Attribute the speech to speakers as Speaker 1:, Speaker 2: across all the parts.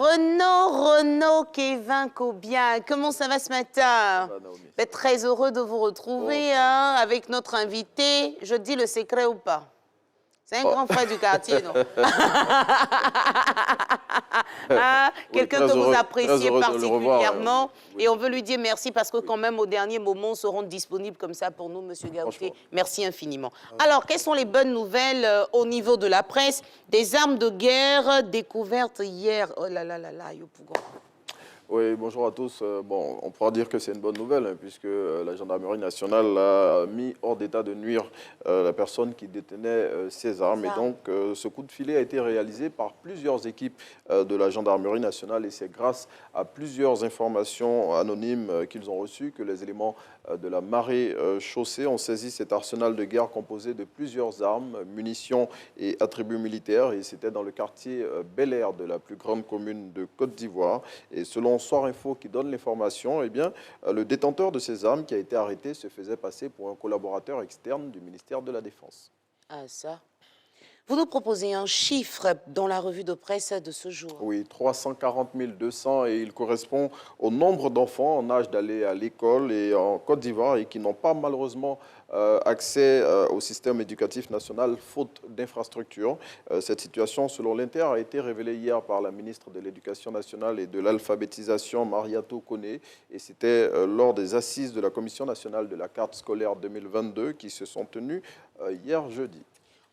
Speaker 1: Renaud, Kevin, Cobien, comment ça va ce matin? Très heureux de vous retrouver avec notre invité. Je dis le secret ou pas? C'est un grand frère du quartier, non? Quelqu'un que vous appréciez particulièrement. Et on veut lui dire merci parce que quand même, au dernier moment, seront disponibles comme ça pour nous, Monsieur Gaouté. Merci infiniment. Alors, quelles sont les bonnes nouvelles au niveau de la presse? Des armes de guerre découvertes hier. Oh là là là là, Yopougon.
Speaker 2: Oui, bonjour à tous. Bon, on pourra dire que c'est une bonne nouvelle, hein, puisque la gendarmerie nationale a mis hors d'état de nuire la personne qui détenait ces armes. Et donc, ce coup de filet a été réalisé par plusieurs équipes de la gendarmerie nationale. Et c'est grâce à plusieurs informations anonymes qu'ils ont reçues que les éléments de la marée chaussée ont saisi cet arsenal de guerre composé de plusieurs armes, munitions et attributs militaires. Et c'était dans le quartier Bel Air de la plus grande commune de Côte d'Ivoire. Et selon Soir Info qui donne l'information, eh bien, le détenteur de ces armes qui a été arrêté se faisait passer pour un collaborateur externe du ministère de la Défense.
Speaker 1: Ah ça. Vous nous proposez un chiffre dans la revue de presse de ce jour.
Speaker 2: Oui, 340 200 et il correspond au nombre d'enfants en âge d'aller à l'école et en Côte d'Ivoire et qui n'ont pas malheureusement accès au système éducatif national faute d'infrastructures. Cette situation, selon l'Inter, a été révélée hier par la ministre de l'Éducation nationale et de l'alphabétisation, Mariatou Koné, et c'était lors des assises de la Commission nationale de la carte scolaire 2022 qui se sont tenues hier jeudi.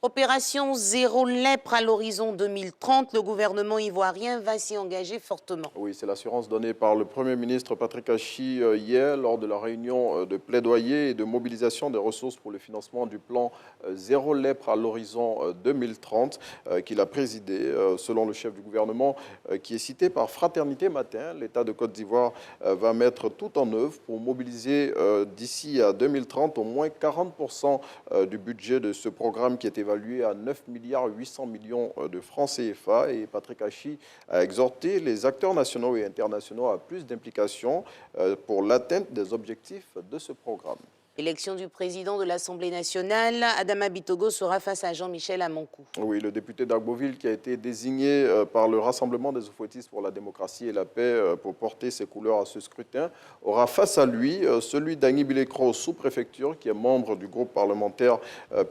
Speaker 1: Opération Zéro Lèpre à l'horizon 2030, le gouvernement ivoirien va s'y engager fortement.
Speaker 2: Oui, c'est l'assurance donnée par le Premier ministre Patrick Achi hier lors de la réunion de plaidoyer et de mobilisation des ressources pour le financement du plan Zéro Lèpre à l'horizon 2030 qu'il a présidé. Selon le chef du gouvernement qui est cité par Fraternité Matin, l'État de Côte d'Ivoire va mettre tout en œuvre pour mobiliser d'ici à 2030 au moins 40% du budget de ce programme qui est évalué à 9 800 millions de francs CFA. Et Patrick Achi a exhorté les acteurs nationaux et internationaux à plus d'implication pour l'atteinte des objectifs de ce programme.
Speaker 1: Élection du président de l'Assemblée nationale, Adama Bitogo sera face à Jean-Michel Amonkou.
Speaker 2: Oui, le député d'Agboville qui a été désigné par le Rassemblement des Oufouettistes pour la démocratie et la paix pour porter ses couleurs à ce scrutin aura face à lui celui d'Agni Bilekro, sous-préfecture, qui est membre du groupe parlementaire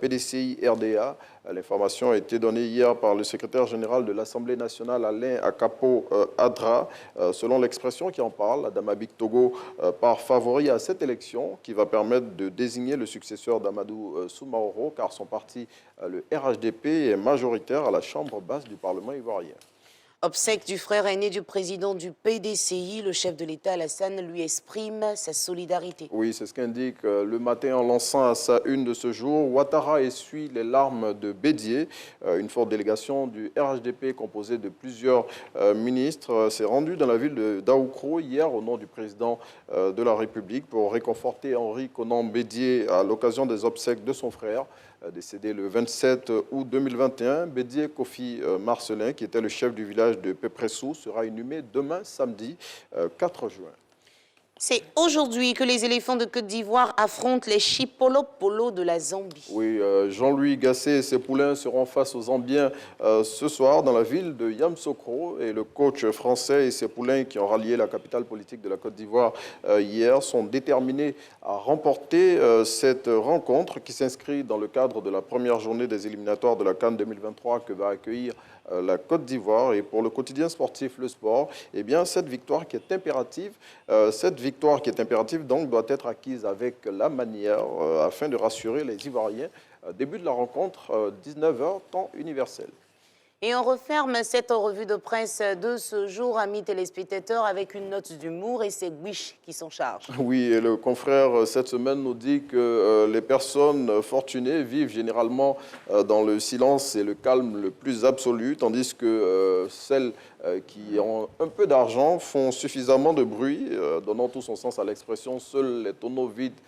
Speaker 2: PDCI-RDA. L'information a été donnée hier par le secrétaire général de l'Assemblée nationale, Alain Akapo Adra. Selon l'expression qui en parle, Adama Bitogo part favori à cette élection qui va permettre de désigner le successeur d'Amadou Soumaoro, car son parti, le RHDP, est majoritaire à la Chambre basse du Parlement ivoirien.
Speaker 1: Obsèque du frère aîné du président du PDCI, le chef de l'État, Alassane, lui exprime sa solidarité.
Speaker 2: Oui, c'est ce qu'indique le matin en lançant à sa une de ce jour. Ouattara essuie les larmes de Bédié. Une forte délégation du RHDP composée de plusieurs ministres s'est rendue dans la ville de Daoukro hier au nom du président de la République pour réconforter Henri Konan Bédié à l'occasion des obsèques de son frère. Décédé le 27 août 2021, Bédié Kofi Marcelin, qui était le chef du village de Pépressou, sera inhumé demain, samedi 4 juin.
Speaker 1: C'est aujourd'hui que les éléphants de Côte d'Ivoire affrontent les Chipolo-Polo de la Zambie.
Speaker 2: Oui, Jean-Louis Gasset et ses poulains seront face aux Zambiens ce soir dans la ville de Yamoussoukro. Et le coach français et ses poulains qui ont rallié la capitale politique de la Côte d'Ivoire hier sont déterminés à remporter cette rencontre qui s'inscrit dans le cadre de la première journée des éliminatoires de la CAN 2023 que va accueillir la Côte d'Ivoire. Et pour le quotidien sportif Le Sport, eh bien, cette victoire qui est impérative, donc doit être acquise avec la manière afin de rassurer les Ivoiriens. Début de la rencontre, 19h, temps universel.
Speaker 1: Et on referme cette revue de presse de ce jour, amis téléspectateurs, avec une note d'humour et c'est Guiche qui s'en charge.
Speaker 2: Oui, et le confrère cette semaine nous dit que les personnes fortunées vivent généralement dans le silence et le calme le plus absolu, tandis que celles qui ont un peu d'argent font suffisamment de bruit, donnant tout son sens à l'expression « seuls les tonneaux vides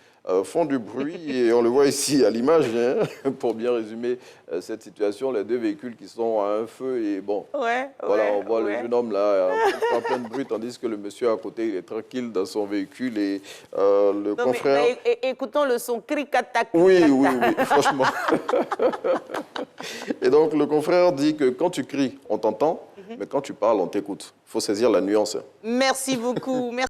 Speaker 2: font du bruit ». Et on le voit ici à l'image, hein, pour bien résumer cette situation, les deux véhicules qui sont à un feu et bon, voilà, on voit le jeune homme là en plein de bruit, tandis que le monsieur à côté, il est tranquille dans son véhicule et le confrère...
Speaker 1: Écoutons le son cric-catac.
Speaker 2: Oui, franchement. Et donc le confrère dit que quand tu cries, on t'entend, mais quand tu parles, on t'écoute. Il faut saisir la nuance.
Speaker 1: Merci beaucoup. Merci.